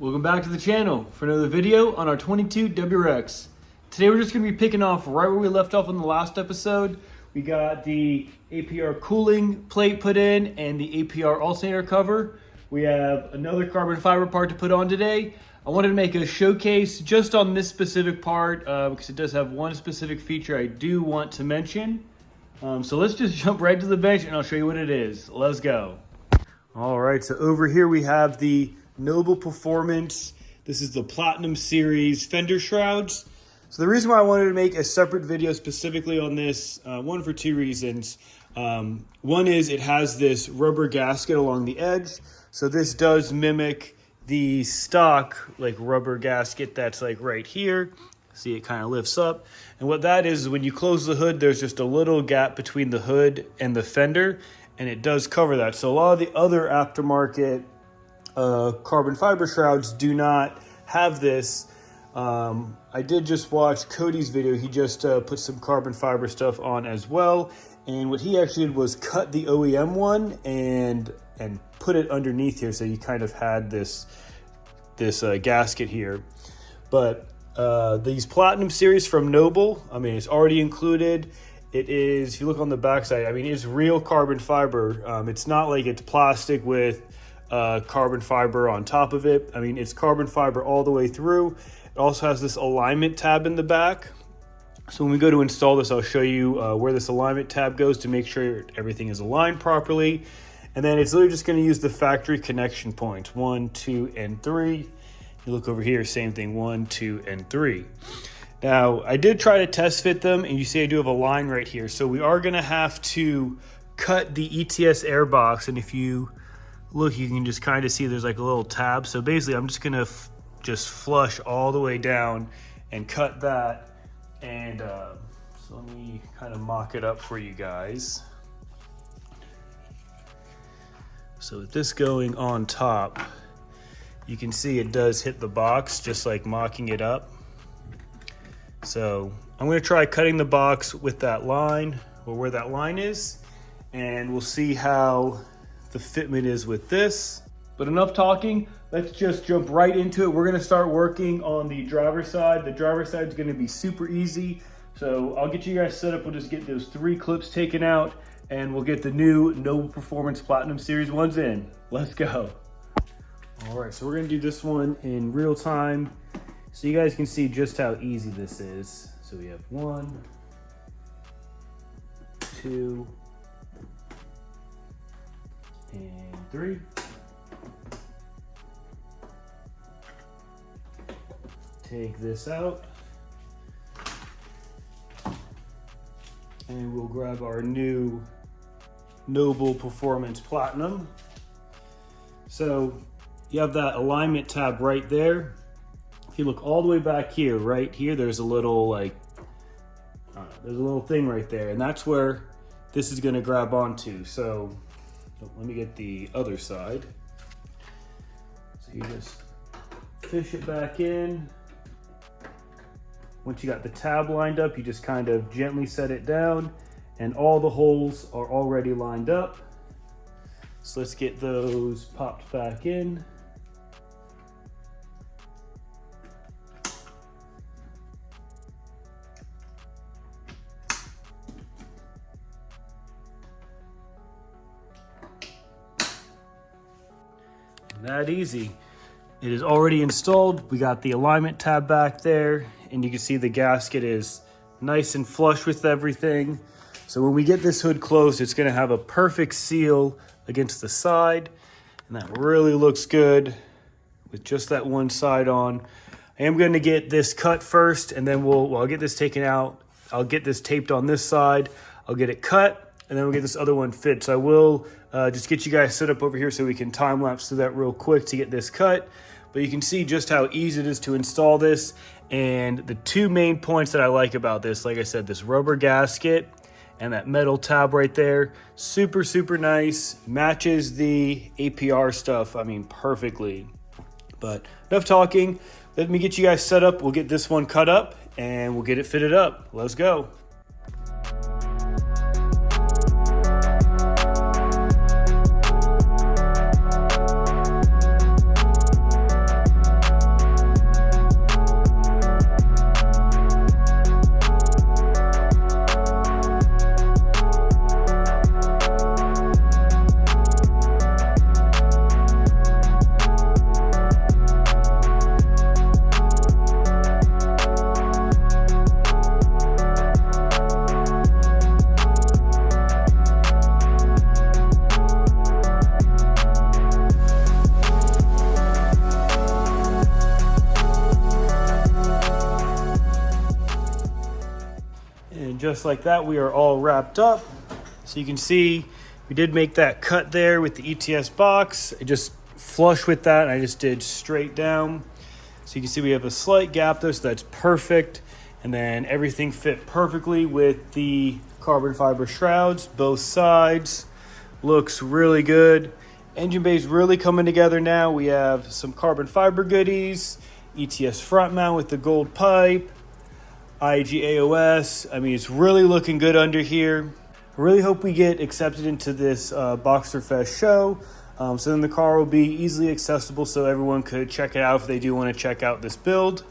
Welcome back to the channel for another video on our 22 WRX. Today we're just going to be picking off right where we left off in the last episode. We got the APR cooling plate put in and the APR alternator cover. We have another carbon fiber part to put on today. I wanted to make a showcase just on this specific part because it does have one specific feature I do want to mention. So let's just jump right to the bench and I'll show you what it is. Let's go. All right, so over here we have the Noble Performance. This is the Platinum Series Fender Shrouds. So the reason why I wanted to make a separate video specifically on this, one for two reasons. One is it has this rubber gasket along the edge. So this does mimic the stock like rubber gasket that's like right here. See, it kind of lifts up. And what that is when you close the hood, there's just a little gap between the hood and the fender, and it does cover that. So a lot of the other aftermarket carbon fiber shrouds do not have this. I did just watch Cody's video. He just put some carbon fiber stuff on as well. And what he actually did was cut the OEM one and put it underneath here. So you kind of had this gasket here. But these Platinum Series from Noble, I mean, it's already included. It is, if you look on the backside, I mean, it's real carbon fiber. It's not like it's plastic with carbon fiber on top of it. I mean, it's carbon fiber all the way through. It also has this alignment tab in the back. So when we go to install this, I'll show you where this alignment tab goes to make sure everything is aligned properly. And then it's literally just going to use the factory connection points, 1, 2, and 3. You look over here, same thing, 1, 2, and 3. Now, I did try to test fit them, and you see I do have a line right here. So we are going to have to cut the ETS air box, and if you look, you can just kind of see there's like a little tab. So basically, I'm just going to just flush all the way down and cut that. And so let me kind of mock it up for you guys. So with this going on top, you can see it does hit the box, just like mocking it up. So I'm going to try cutting the box with that line, or where that line is, and we'll see how the fitment is with this. But enough talking, let's just jump right into it. We're going to start working on the driver's side. The driver's side is going to be super easy. So I'll get you guys set up. We'll just get those 3 clips taken out, and we'll get the new Noble Performance Platinum Series ones in. Let's go. All right, so we're going to do this one in real time so you guys can see just how easy this is. So we have 1, 2, and 3. Take this out. And we'll grab our new Noble Performance Platinum. So you have that alignment tab right there. If you look all the way back here, right here, there's a little there's a little thing right there, and that's where this is going to grab onto. So let me get the other side. So you just fish it back in. Once you got the tab lined up, you just kind of gently set it down, and all the holes are already lined up. So let's get those popped back in. That easy. It is already installed. We got the alignment tab back there, and you can see the gasket is nice and flush with everything. So when we get this hood closed, it's going to have a perfect seal against the side, and that really looks good with just that one side on. I am going to get this cut first, and then I'll get this taken out. I'll get this taped on this side. I'll get it cut, and then we'll get this other one fit. So I will just get you guys set up over here so we can time lapse through that real quick to get this cut. But you can see just how easy it is to install this. And the 2 main points that I like about this, like I said, this rubber gasket and that metal tab right there, super, super nice. Matches the APR stuff, I mean, perfectly. But enough talking. Let me get you guys set up. We'll get this one cut up and we'll get it fitted up. Let's go. And just like that, we are all wrapped up. So you can see we did make that cut there with the ETS box. I just flush with that, and I just did straight down. So you can see we have a slight gap though, so that's perfect. And then everything fit perfectly with the carbon fiber shrouds, both sides. Looks really good. Engine bay's really coming together now. We have some carbon fiber goodies, ETS front mount with the gold pipe, IGAOS. I mean, it's really looking good under here. I really hope we get accepted into this Boxer Fest show. So then the car will be easily accessible so everyone could check it out if they do want to check out this build.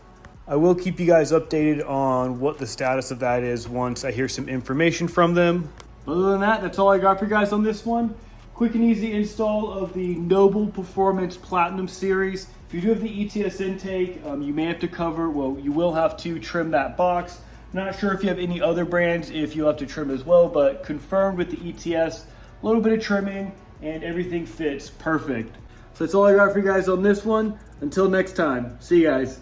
I will keep you guys updated on what the status of that is once I hear some information from them. Other than that, that's all I got for you guys on this one. Quick and easy install of the Noble Performance Platinum Series. If you do have the ETS intake, you may have to cover, well, you will have to trim that box. Not sure if you have any other brands, if you'll have to trim as well, but confirmed with the ETS, a little bit of trimming, and everything fits perfect. So that's all I got for you guys on this one. Until next time, see you guys.